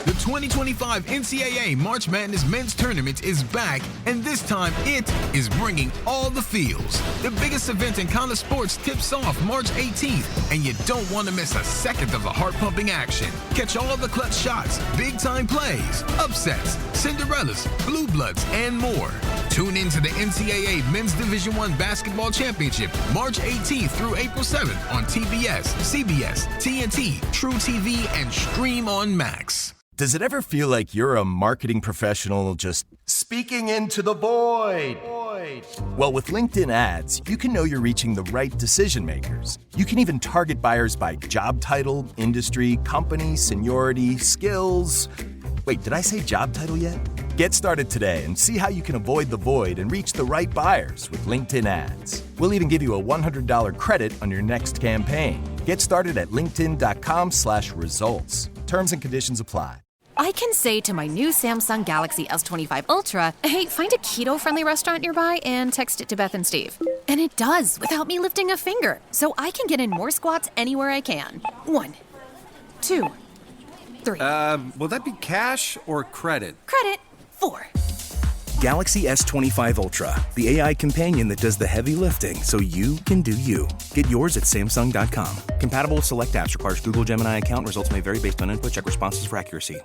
The 2025 NCAA March Madness Men's Tournament is back, and this time it is bringing all the feels. The biggest event in college sports tips off March 18th, and you don't want to miss a second of the heart-pumping action. Catch all the clutch shots, big-time plays, upsets, Cinderellas, Blue Bloods, and more. Tune in to the NCAA Men's Division I Basketball Championship March 18th through April 7th on TBS, CBS, TNT, True TV, and Stream on Max. Does it ever feel like you're a marketing professional just speaking into the void? Well, with LinkedIn ads, you can know you're reaching the right decision makers. You can even target buyers by job title, industry, company, seniority, skills. Wait, did I say job title yet? Get started today and see how you can avoid the void and reach the right buyers with LinkedIn ads. We'll even give you a $100 credit on your next campaign. Get started at linkedin.com/results. Terms and conditions apply. I can say to my new Samsung Galaxy S25 Ultra, hey, find a keto-friendly restaurant nearby and text it to Beth and Steve. And it does, without me lifting a finger. So I can get in more squats anywhere I can. 1, 2, 3. Will that be cash or credit? Credit. 4. Galaxy S25 Ultra, the AI companion that does the heavy lifting so you can do you. Get yours at Samsung.com. Compatible with select apps. Requires Google Gemini account. Results may vary based on input. Check responses for accuracy.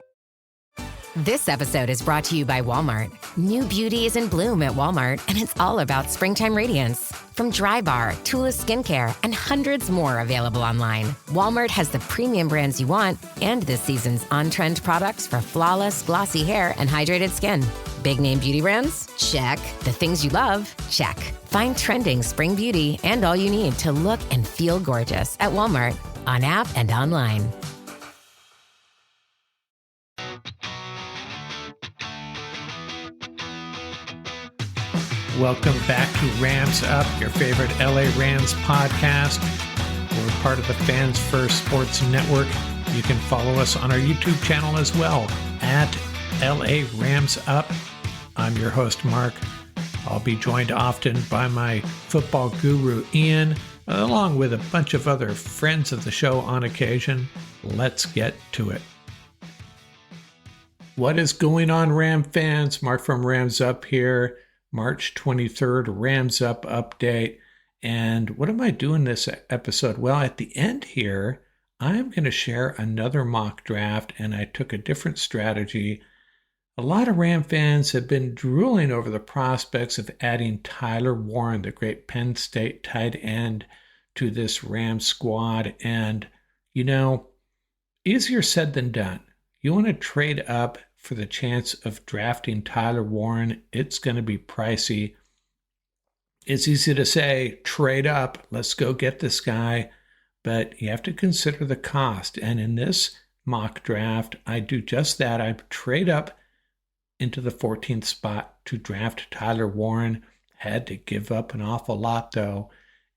This episode is brought to you by Walmart. New beauty is in bloom at Walmart, and it's all about springtime radiance. From Drybar, Tula Skincare, and hundreds more available online, Walmart has the premium brands you want and this season's on-trend products for flawless, glossy hair and hydrated skin. Big name beauty brands? Check. The things you love? Check. Find trending spring beauty and all you need to look and feel gorgeous at Walmart, on app and online. Welcome back to Rams Up, your favorite LA Rams podcast. We're part of the Fans First Sports Network. You can follow us on our YouTube channel as well, at LA Rams Up. I'm your host, Mark. I'll be joined often by my football guru, Ian, along with a bunch of other friends of the show on occasion. Let's get to it. What is going on, Ram fans? Mark from Rams Up here. March 23rd, Rams Up update. And what am I doing this episode? Well, at the end here, I'm going to share another mock draft, and I took a different strategy. A lot of Ram fans have been drooling over the prospects of adding Tyler Warren, the great Penn State tight end, to this Ram squad. And, you know, easier said than done. You want to trade up for the chance of drafting Tyler Warren. It's going to be pricey. It's easy to say, trade up, let's go get this guy, but you have to consider the cost. And in this mock draft, I do just that. I trade up into the 14th spot to draft Tyler Warren. Had to give up an awful lot, though,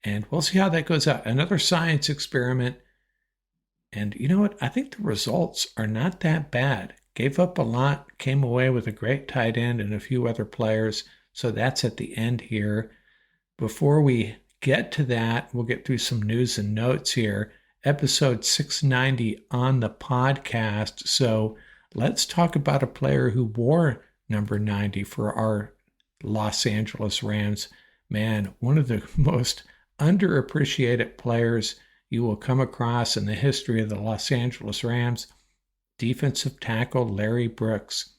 and we'll see how that goes out. Another science experiment. And you know what? I think the results are not that bad. Gave up a lot, came away with a great tight end and a few other players. So that's at the end here. Before we get to that, we'll get through some news and notes here. Episode 690 on the podcast. So let's talk about a player who wore number 90 for our Los Angeles Rams. Man, one of the most underappreciated players you will come across in the history of the Los Angeles Rams. Defensive tackle Larry Brooks.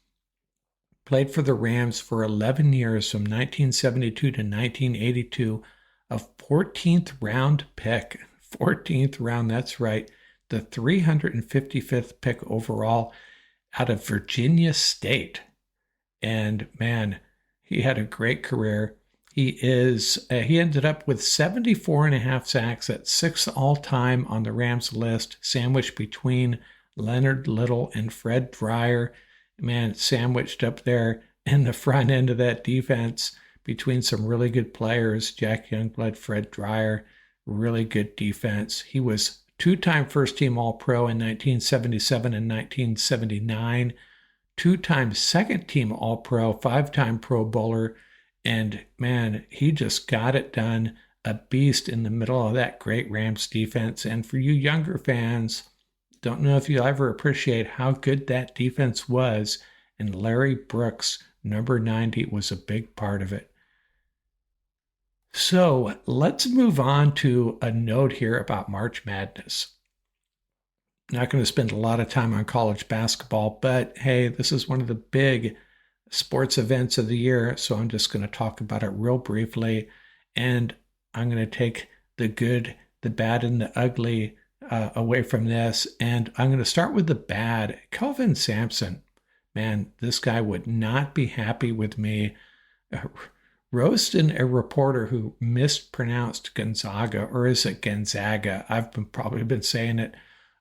Played for the Rams for 11 years from 1972 to 1982. A 14th round pick. 14th round, that's right. The 355th pick overall out of Virginia State. And man, he had a great career. He ended up with 74.5 sacks at 6th all-time on the Rams list, sandwiched between Leonard Little and Fred Dryer. Man, sandwiched up there in the front end of that defense between some really good players. Jack Youngblood, Fred Dryer, really good defense. He was two-time first-team All-Pro in 1977 and 1979, two-time second-team All-Pro, five-time Pro Bowler, and man, he just got it done. A beast in the middle of that great Rams defense. And for you younger fans, Don't know if you'll ever appreciate how good that defense was, and Larry Brooks, number 90, was a big part of it. So let's move on to a note here about March Madness. Not going to spend a lot of time on college basketball, but hey, this is one of the big sports events of the year, so I'm just going to talk about it real briefly, and I'm going to take the good, the bad, and the ugly away from this, and I'm going to start with the bad. Kelvin Sampson, man, this guy would not be happy with me roasting a reporter who mispronounced Gonzaga, or is it Gonzaga? I've probably been saying it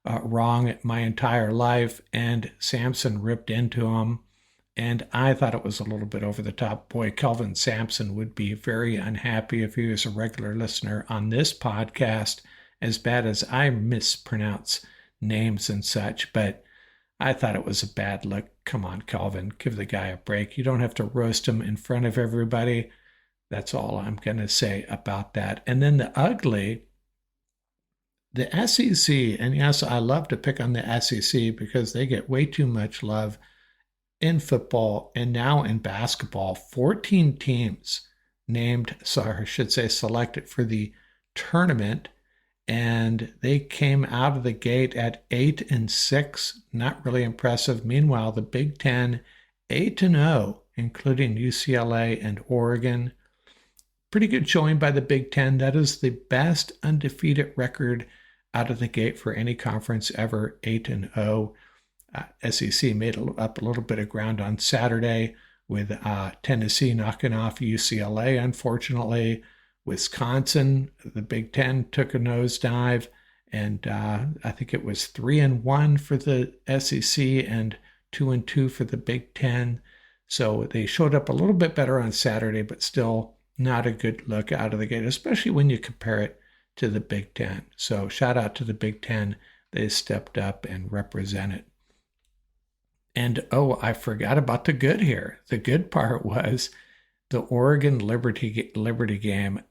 wrong my entire life, and Sampson ripped into him, and I thought it was a little bit over the top. Boy, Kelvin Sampson would be very unhappy if he was a regular listener on this podcast, as bad as I mispronounce names and such, but I thought it was a bad look. Come on, Kelvin, give the guy a break. You don't have to roast him in front of everybody. That's all I'm going to say about that. And then the ugly, the SEC, and yes, I love to pick on the SEC because they get way too much love in football and now in basketball. 14 teams named, sorry, I should say selected for the tournament, and they came out of the gate at 8-6. Not really impressive. Meanwhile, the Big Ten, 8-0, including UCLA and Oregon. Pretty good showing by the Big Ten. That is the best undefeated record out of the gate for any conference ever, 8-0. SEC made up a little bit of ground on Saturday with Tennessee knocking off UCLA, unfortunately. Wisconsin, the Big Ten took a nosedive, and I think it was 3-1 for the SEC and 2-2 for the Big Ten. So they showed up a little bit better on Saturday, but still not a good look out of the gate, especially when you compare it to the Big Ten. So shout out to the Big Ten. They stepped up and represented. And oh, I forgot about the good here. The good part was the Oregon Liberty game.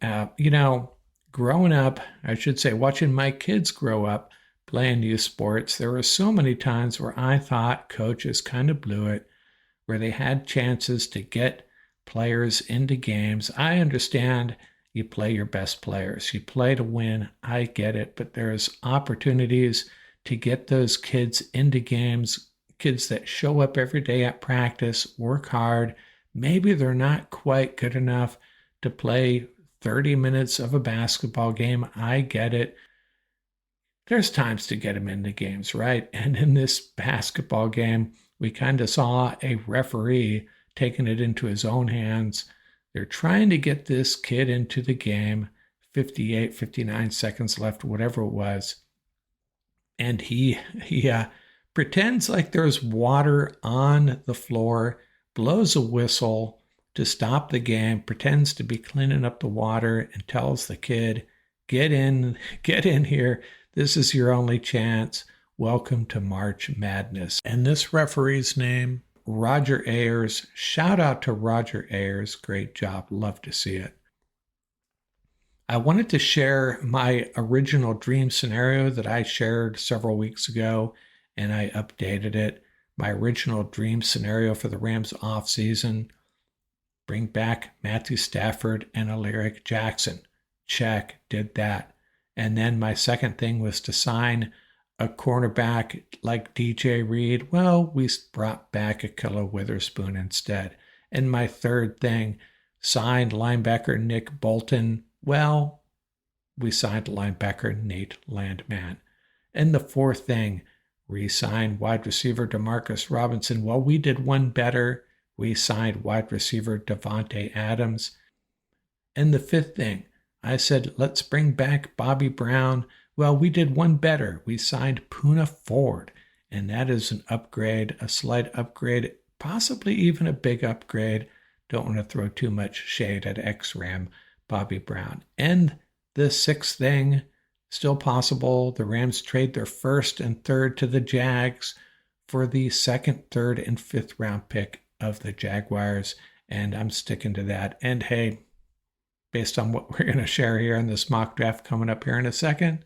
Growing up, I should say, watching my kids grow up playing youth sports, there were so many times where I thought coaches kind of blew it, where they had chances to get players into games. I understand you play your best players. You play to win. I get it. But there's opportunities to get those kids into games, kids that show up every day at practice, work hard. Maybe they're not quite good enough to play 30 minutes of a basketball game. I get it. There's times to get them into games, right? And in this basketball game, we kind of saw a referee taking it into his own hands. They're trying to get this kid into the game, 58, 59 seconds left, whatever it was. And he pretends like there's water on the floor, blows a whistle to stop the game, pretends to be cleaning up the water, and tells the kid, get in here. This is your only chance. Welcome to March Madness. And this referee's name, Roger Ayers. Shout out to Roger Ayers. Great job. Love to see it. I wanted to share my original dream scenario that I shared several weeks ago, and I updated it. My original dream scenario for the Rams offseason: bring back Matthew Stafford and Alaric Jackson. Check, did that. And then my second thing was to sign a cornerback like DJ Reed. Well, we brought back Ahkello Witherspoon instead. And my third thing, signed linebacker Nick Bolton. Well, we signed linebacker Nate Landman. And the fourth thing, re-signed wide receiver Demarcus Robinson. Well, we did one better. We signed wide receiver Devontae Adams. And the fifth thing, I said, let's bring back Bobby Brown. Well, we did one better. We signed Poona Ford. And that is an upgrade, a slight upgrade, possibly even a big upgrade. Don't want to throw too much shade at ex-Ram Bobby Brown. And the sixth thing, still possible, the Rams trade their first and third to the Jags for the second, third, and fifth round pick of the Jaguars. And I'm sticking to that. And hey, based on what we're going to share here in this mock draft coming up here in a second,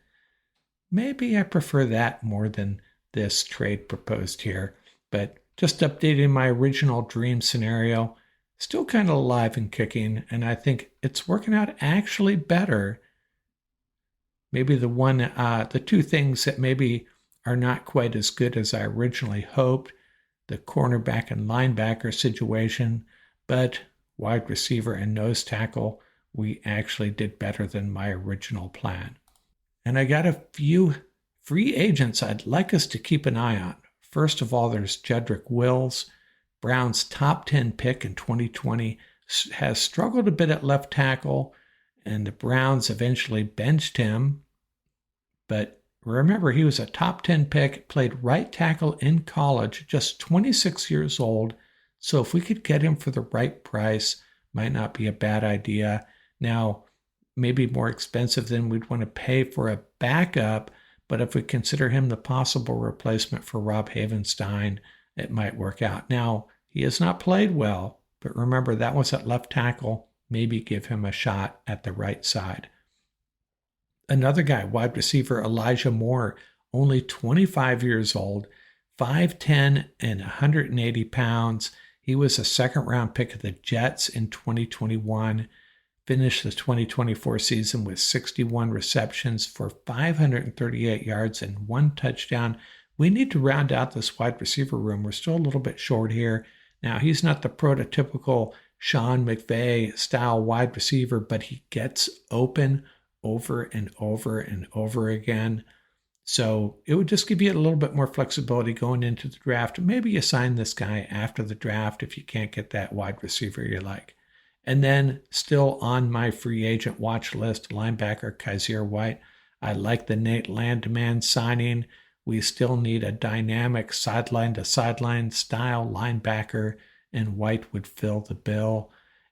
maybe I prefer that more than this trade proposed here. But just updating my original dream scenario, still kind of alive and kicking, and I think it's working out actually better. Maybe the two things that maybe are not quite as good as I originally hoped, the cornerback and linebacker situation, but wide receiver and nose tackle, we actually did better than my original plan. And I got a few free agents I'd like us to keep an eye on. First of all, there's Jedrick Wills, Brown's top 10 pick in 2020, has struggled a bit at left tackle, and the Browns eventually benched him. But remember, he was a top 10 pick, played right tackle in college, just 26 years old. So if we could get him for the right price, might not be a bad idea. Now, maybe more expensive than we'd want to pay for a backup, but if we consider him the possible replacement for Rob Havenstein, it might work out. Now, he has not played well, but remember that was at left tackle. Maybe give him a shot at the right side. Another guy, wide receiver Elijah Moore, only 25 years old, 5'10" and 180 pounds. He was a second-round pick of the Jets in 2021, finished the 2024 season with 61 receptions for 538 yards and 1 touchdown. We need to round out this wide receiver room. We're still a little bit short here. Now, he's not the prototypical Sean McVay style wide receiver, but he gets open over and over and over again. So it would just give you a little bit more flexibility going into the draft. Maybe you sign this guy after the draft if you can't get that wide receiver you like. And then still on my free agent watch list, linebacker Kaiser White. I like the Nate Landman signing. We still need a dynamic sideline-to-sideline style linebacker, and White would fill the bill.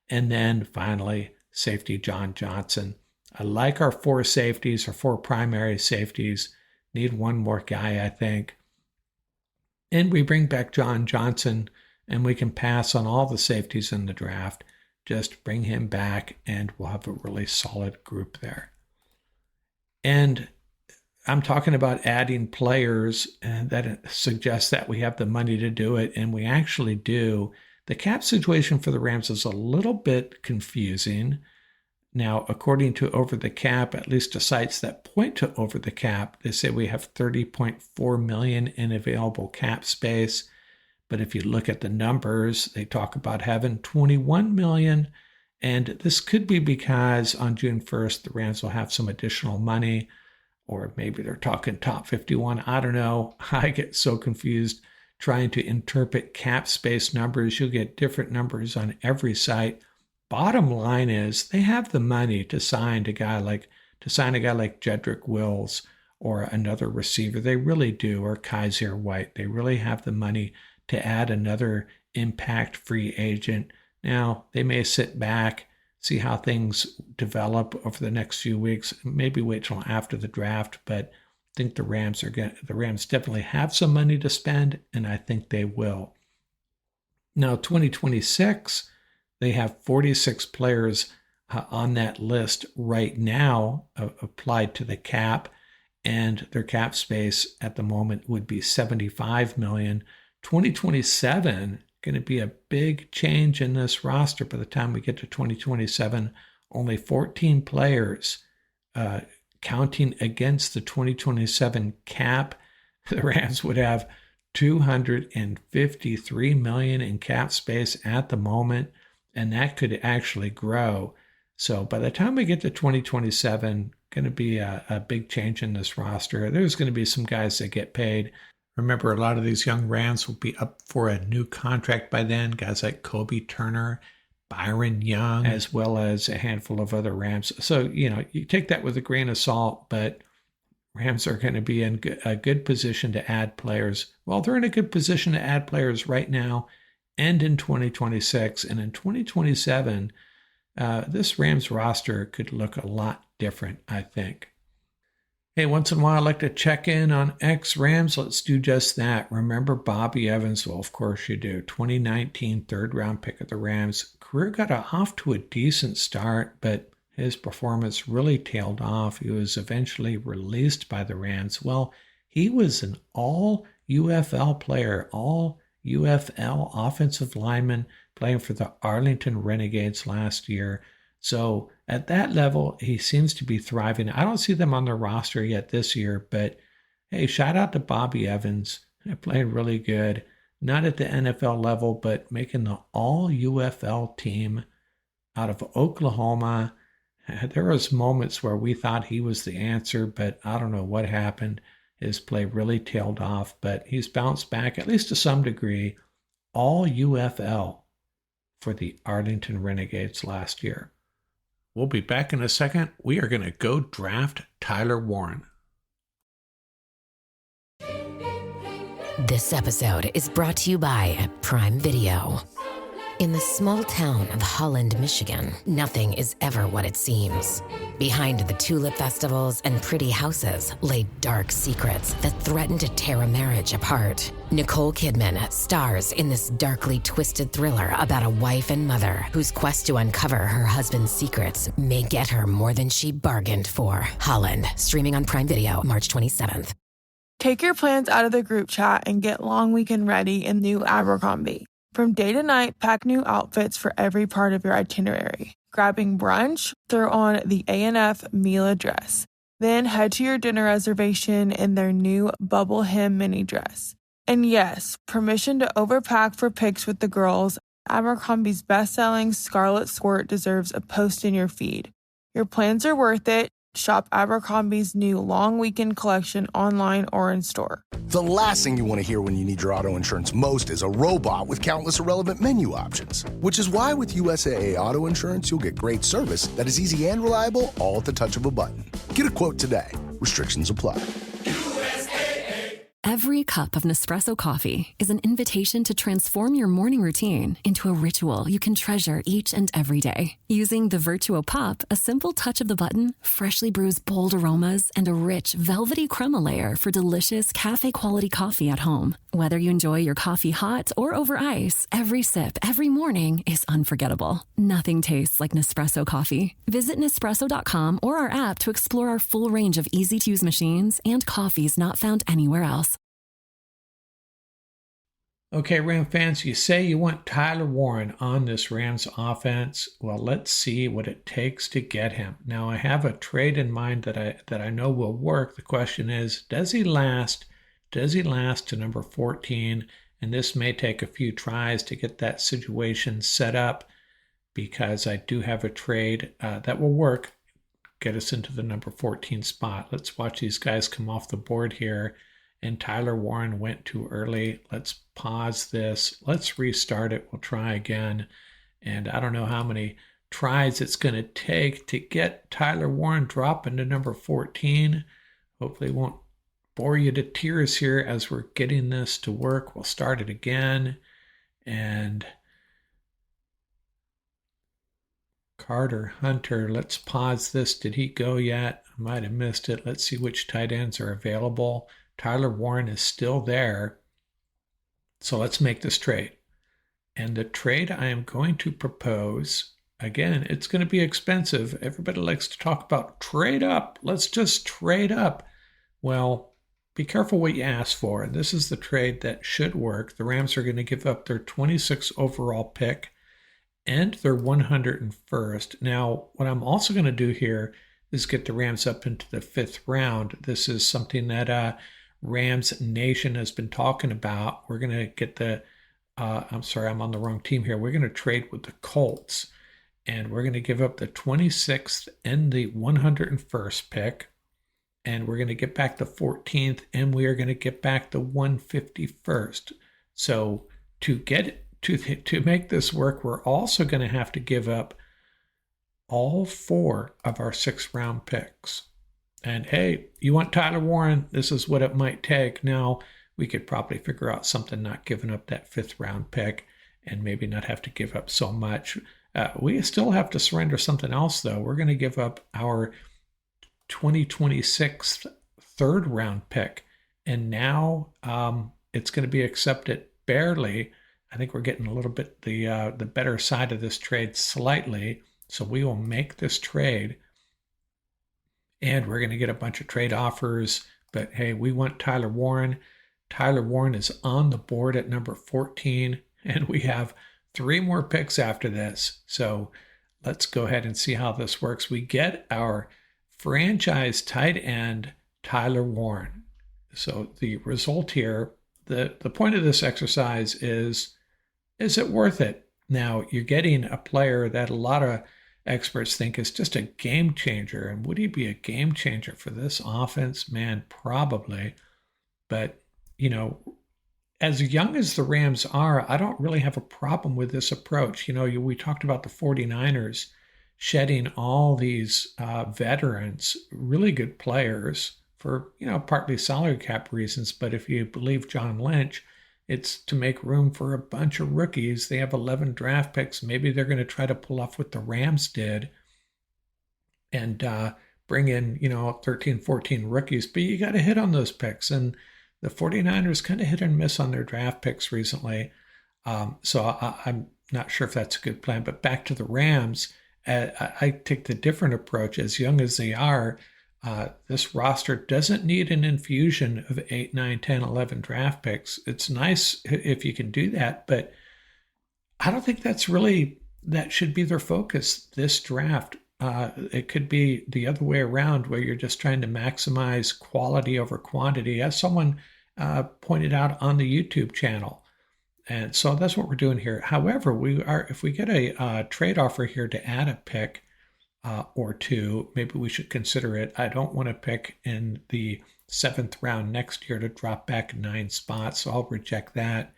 And then finally, safety John Johnson. I like our 4 safeties, or 4 primary safeties. Need one more guy, I think. And we bring back John Johnson, and we can pass on all the safeties in the draft. Just bring him back, and we'll have a really solid group there. And I'm talking about adding players, and that suggests that we have the money to do it, and we actually do. The cap situation for the Rams is a little bit confusing. Now, according to Over the Cap, at least the sites that point to Over the Cap, they say we have $30.4 million in available cap space. But if you look at the numbers, they talk about having $21 million. And this could be because on June 1st, the Rams will have some additional money, or maybe they're talking top 51. I don't know. I get so confused trying to interpret cap space numbers. You'll get different numbers on every site. Bottom line is they have the money to sign a guy like Jedrick Wills or another receiver. They really do, or Kaiser White. They really have the money to add another impact free agent. Now, they may sit back, see how things develop over the next few weeks, maybe wait till after the draft, but I think the Rams definitely have some money to spend, and I think they will. Now, 2026, they have 46 players on that list right now applied to the cap, and their cap space at the moment would be $75 million. 2027, going to be a big change in this roster. By the time we get to 2027, only 14 players counting against the 2027 cap. The Rams would have $253 million in cap space at the moment, and that could actually grow. So by the time we get to 2027, going to be a big change in this roster. There's going to be some guys that get paid. Remember, a lot of these young Rams will be up for a new contract by then. Guys like Kobe Turner, Byron Young, as well as a handful of other Rams. So, you take that with a grain of salt, but Rams are going to be in a good position to add players. Well, they're in a good position to add players right now and in 2026. And in 2027, this Rams roster could look a lot different, I think. Hey, once in a while, I like to check in on ex-Rams. Let's do just that. Remember Bobby Evans? Well, of course you do. 2019 third-round pick of the Rams. Career got off to a decent start, but his performance really tailed off. He was eventually released by the Rams. Well, he was an all UFL player, all UFL offensive lineman playing for the Arlington Renegades last year. So at that level, he seems to be thriving. I don't see them on their roster yet this year, but hey, shout out to Bobby Evans. He played really good. Not at the NFL level, but making the all UFL team out of Oklahoma. There was moments where we thought he was the answer, but I don't know what happened. His play really tailed off, but he's bounced back, at least to some degree. All UFL for the Arlington Renegades last year. We'll be back in a second. We are going to go draft Tyler Warren. This episode is brought to you by Prime Video. In the small town of Holland, Michigan, nothing is ever what it seems. Behind the tulip festivals and pretty houses lay dark secrets that threaten to tear a marriage apart. Nicole Kidman stars in this darkly twisted thriller about a wife and mother whose quest to uncover her husband's secrets may get her more than she bargained for. Holland, streaming on Prime Video March 27th. Take your plans out of the group chat and get long weekend ready in new Abercrombie. From day to night, pack new outfits for every part of your itinerary. Grabbing brunch? Throw on the A&F Mila dress. Then head to your dinner reservation in their new bubble hem mini dress. And yes, permission to overpack for pics with the girls. Abercrombie's best-selling Scarlet Squirt deserves a post in your feed. Your plans are worth it. Shop Abercrombie's new long weekend collection online or in store. The last thing you want to hear when you need your auto insurance most is a robot with countless irrelevant menu options. Which is why with USAA Auto Insurance, you'll get great service that is easy and reliable, all at the touch of a button. Get a quote today. Restrictions apply. Every cup of Nespresso coffee is an invitation to transform your morning routine into a ritual you can treasure each and every day. Using the Virtuo Pop, a simple touch of the button freshly brews bold aromas and a rich, velvety crema layer for delicious cafe-quality coffee at home. Whether you enjoy your coffee hot or over ice, every sip, every morning is unforgettable. Nothing tastes like Nespresso coffee. Visit Nespresso.com or our app to explore our full range of easy-to-use machines and coffees not found anywhere else. Okay, Ram fans, you say you want Tyler Warren on this Rams offense. Well, let's see what it takes to get him. Now, I have a trade in mind that I know will work. The question is, does he last? Does he last to number 14? And this may take a few tries to get that situation set up because I do have a trade that will work, get us into the number 14 spot. Let's watch these guys come off the board here. And Tyler Warren went too early. Let's pause this. Let's restart it. We'll try again. And I don't know how many tries it's going to take to get Tyler Warren dropping to number 14. Hopefully it won't bore you to tears here as we're getting this to work. We'll start it again. And Carter Hunter, let's pause this. Did he go yet? I might have missed it. Let's see which tight ends are available. Tyler Warren is still there. So let's make this trade. And the trade I am going to propose, again, it's going to be expensive. Everybody likes to talk about trade up. Let's just trade up. Well, be careful what you ask for. This is the trade that should work. The Rams are going to give up their 26th overall pick and their 101st. Now, what I'm also going to do here is get the Rams up into the 5th round. This is something that Rams Nation has been talking about. We're going to get I'm on the wrong team here. We're going to trade with the Colts, and we're going to give up the 26th and the 101st pick, and we're going to get back the 14th, and we are going to get back the 151st. So to make this work, we're also going to have to give up all 4 of our 6th round picks. And hey, you want Tyler Warren, this is what it might take. Now, we could probably figure out something not giving up that 5th round pick and maybe not have to give up so much. We still have to surrender something else, though. We're going to give up our 2026 3rd round pick. And now it's going to be accepted barely. I think we're getting a little bit the better side of this trade slightly. So we will make this trade. And we're going to get a bunch of trade offers. But hey, we want Tyler Warren. Tyler Warren is on the board at number 14, and we have 3 more picks after this. So let's go ahead and see how this works. We get our franchise tight end, Tyler Warren. So the result here, the point of this exercise is it worth it? Now, you're getting a player that a lot of experts think is just a game changer. And would he be a game changer for this offense? Man, probably. But, as young as the Rams are, I don't really have a problem with this approach. We talked about the 49ers shedding all these veterans, really good players for, partly salary cap reasons. But if you believe John Lynch, it's to make room for a bunch of rookies. They have 11 draft picks. Maybe they're going to try to pull off what the Rams did and bring in, 13, 14 rookies. But you got to hit on those picks. And the 49ers kind of hit and miss on their draft picks recently. So I'm not sure if that's a good plan. But back to the Rams, I take the different approach. As young as they are, this roster doesn't need an infusion of 8, 9, 10, 11 draft picks. It's nice if you can do that, but I don't think that should be their focus this draft. It could be the other way around, where you're just trying to maximize quality over quantity, as someone pointed out on the YouTube channel. And so that's what we're doing here. However, if we get a trade offer here to add a pick or 2, maybe we should consider it. I don't want to pick in the 7th round next year to drop back 9 spots, so I'll reject that.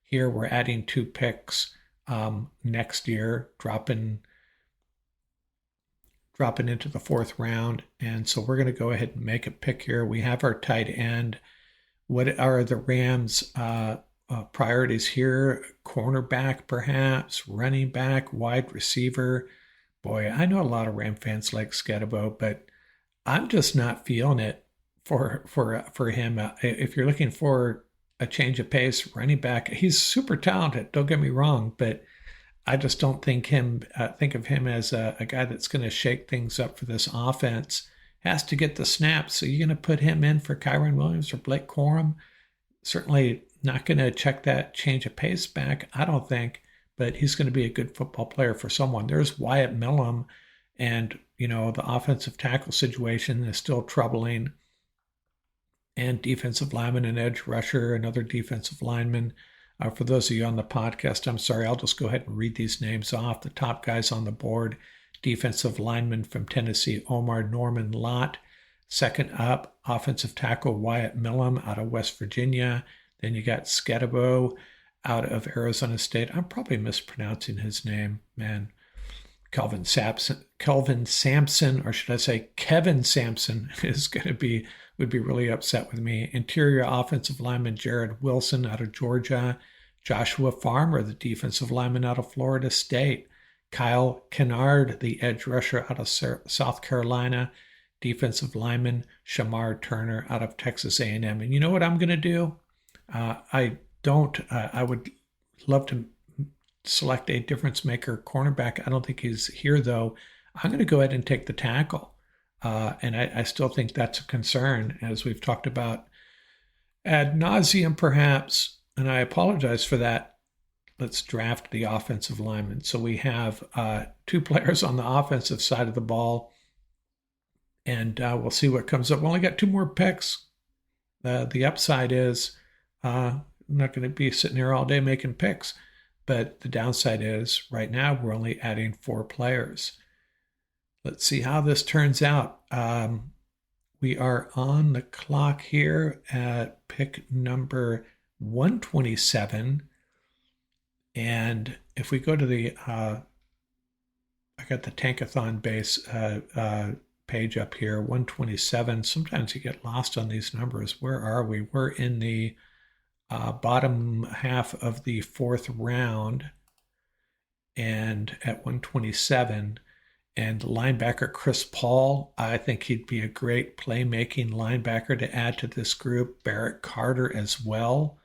Here we're adding 2 picks next year, dropping into the 4th round, and so we're going to go ahead and make a pick here. We have our tight end. What are the Rams' priorities here? Cornerback, perhaps, running back, wide receiver. Boy, I know a lot of Ram fans like Skedibo, but I'm just not feeling it for him. If you're looking for a change of pace, running back, he's super talented. Don't get me wrong, but I just don't think of him as a guy that's going to shake things up for this offense. Has to get the snaps. So you're going to put him in for Kyron Williams or Blake Corum? Certainly not going to check that change of pace back, I don't think. But he's going to be a good football player for someone. There's Wyatt Millam, and, the offensive tackle situation is still troubling. And defensive lineman and edge rusher, another defensive lineman. For those of you on the podcast, I'm sorry, I'll just go ahead and read these names off. The top guys on the board: defensive lineman from Tennessee, Omar Norman Lott. Second up, offensive tackle Wyatt Millam out of West Virginia. Then you got Skedibo out of Arizona State. I'm probably mispronouncing his name, man. Kelvin Sampson, or should I say Kevin Sampson, would be really upset with me. Interior offensive lineman Jared Wilson out of Georgia. Joshua Farmer, the defensive lineman out of Florida State. Kyle Kennard, the edge rusher out of South Carolina. Defensive lineman Shamar Turner out of Texas A&M. And you know what I'm going to do? I would love to select a difference maker cornerback. I don't think he's here, though. I'm going to go ahead and take the tackle. And I still think that's a concern, as we've talked about ad nauseum, perhaps. And I apologize for that. Let's draft the offensive lineman. So we have 2 players on the offensive side of the ball. And we'll see what comes up. We only got 2 more picks. The upside is I'm not going to be sitting here all day making picks. But the downside is right now we're only adding 4 players. Let's see how this turns out. We are on the clock here at pick number 127. And if we go to the, I got the Tankathon base page up here, 127. Sometimes you get lost on these numbers. Where are we? We're in the bottom half of the 4th round, and at 127. And linebacker Chris Paul, I think he'd be a great playmaking linebacker to add to this group. Barrett Carter as well.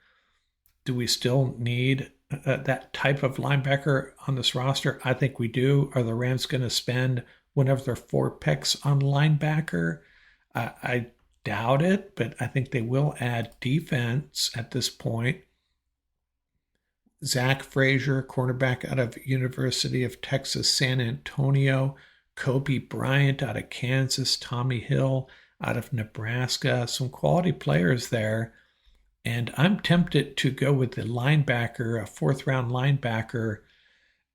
Do we still need that type of linebacker on this roster? I think we do. Are the Rams going to spend one of their 4 picks on linebacker? I doubt it, but I think they will add defense at this point. Zach Frazier, cornerback out of University of Texas, San Antonio. Kobe Bryant out of Kansas. Tommy Hill out of Nebraska. Some quality players there. And I'm tempted to go with the linebacker, a fourth-round linebacker.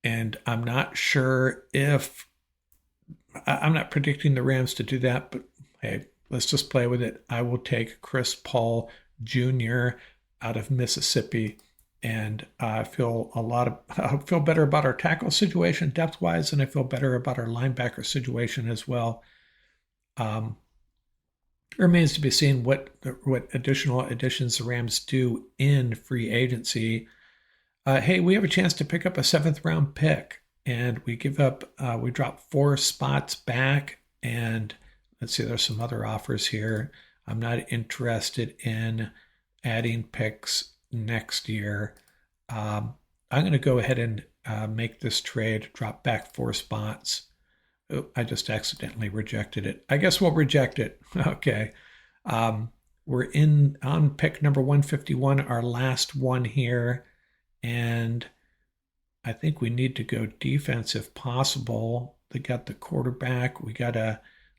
And I'm not sure if... I'm not predicting the Rams to do that, but hey, let's just play with it. I will take Chris Paul Jr. out of Mississippi. And I feel better about our tackle situation depth-wise, and I feel better about our linebacker situation as well. It remains to be seen what additional additions the Rams do in free agency. Hey, we have a chance to pick up a 7th-round pick, and we drop 4 spots back. And let's see, there's some other offers here. I'm not interested in adding picks next year. I'm going to go ahead and make this trade, drop back 4 spots. Oh, I just accidentally rejected it. I guess we'll reject it. Okay. We're on pick number 151, our last one here. And I think we need to go defense if possible. They got the quarterback.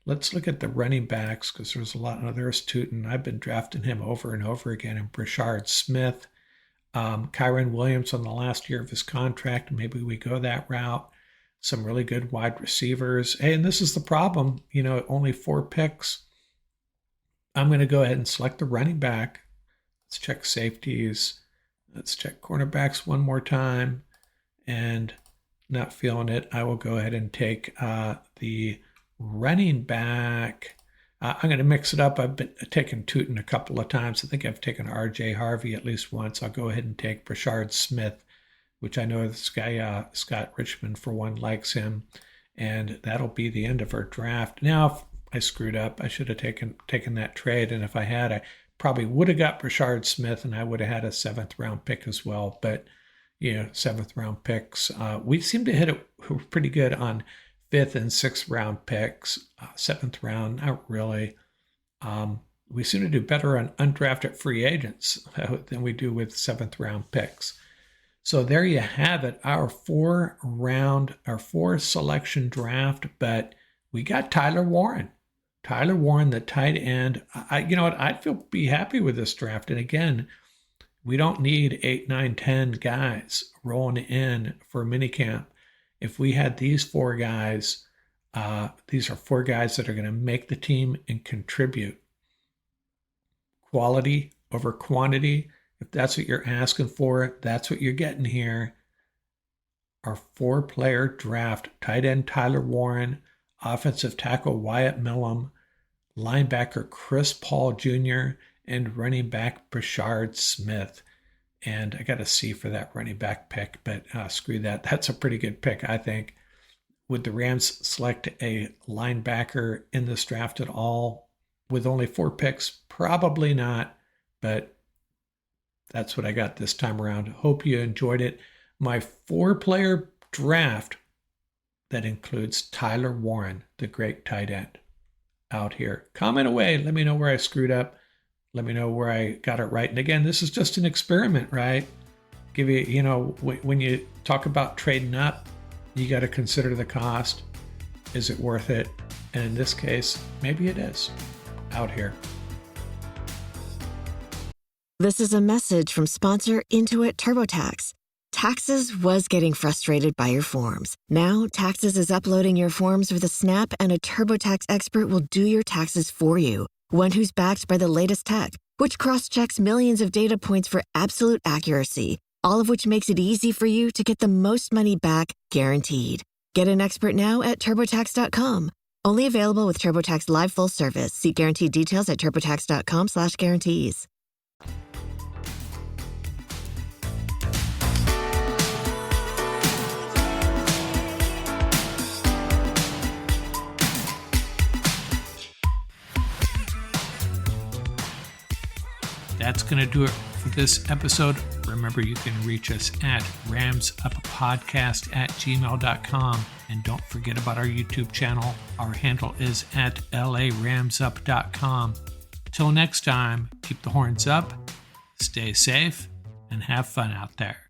Let's look at the running backs, because there's a lot. There's Tootin. I've been drafting him over and over again. And Brashard Smith, Kyron Williams on the last year of his contract. Maybe we go that route. Some really good wide receivers. Hey, and this is the problem. Only 4 picks. I'm going to go ahead and select the running back. Let's check safeties. Let's check cornerbacks one more time. And not feeling it, I will go ahead and take the running back. I'm going to mix it up. I've been taking Tootin a couple of times. I think I've taken R.J. Harvey at least once. I'll go ahead and take Brashard Smith, which I know this guy, Scott Richmond, for one, likes him. And that'll be the end of our draft. Now, if I screwed up, I should have taken that trade. And if I had, I probably would have got Brashard Smith, and I would have had a 7th-round pick as well. But, 7th-round picks. We seem to hit it pretty good on 5th and 6th round picks. 7th round, not really. We seem to do better on undrafted free agents than we do with 7th round picks. So there you have it, our 4 selection draft. But we got Tyler Warren. Tyler Warren, the tight end. I'd be happy with this draft. And again, we don't need 8, 9, 10 guys rolling in for minicamp. If we had these 4 guys, these are 4 guys that are going to make the team and contribute. Quality over quantity. If that's what you're asking for, that's what you're getting here. Our 4-player draft: tight end Tyler Warren, offensive tackle Wyatt Millum, linebacker Chris Paul Jr., and running back Brashard Smith. And I got a C for that running back pick, but screw that. That's a pretty good pick, I think. Would the Rams select a linebacker in this draft at all with only 4 picks? Probably not, but that's what I got this time around. Hope you enjoyed it. My 4-player draft that includes Tyler Warren, the great tight end, out here. Comment away. Let me know where I screwed up. Let me know where I got it right. And again, this is just an experiment, right? Give you, when you talk about trading up, you got to consider the cost. Is it worth it? And in this case, maybe it is. Out here. This is a message from sponsor Intuit TurboTax. Taxes was getting frustrated by your forms. Now, Taxes is uploading your forms with a snap, and a TurboTax expert will do your taxes for you. One who's backed by the latest tech, which cross-checks millions of data points for absolute accuracy, all of which makes it easy for you to get the most money back, guaranteed. Get an expert now at TurboTax.com. Only available with TurboTax Live Full Service. See guaranteed details at TurboTax.com/guarantees. That's going to do it for this episode. Remember, you can reach us at ramsuppodcast@gmail.com. And don't forget about our YouTube channel. Our handle is at laramsup.com. Until next time, keep the horns up, stay safe, and have fun out there.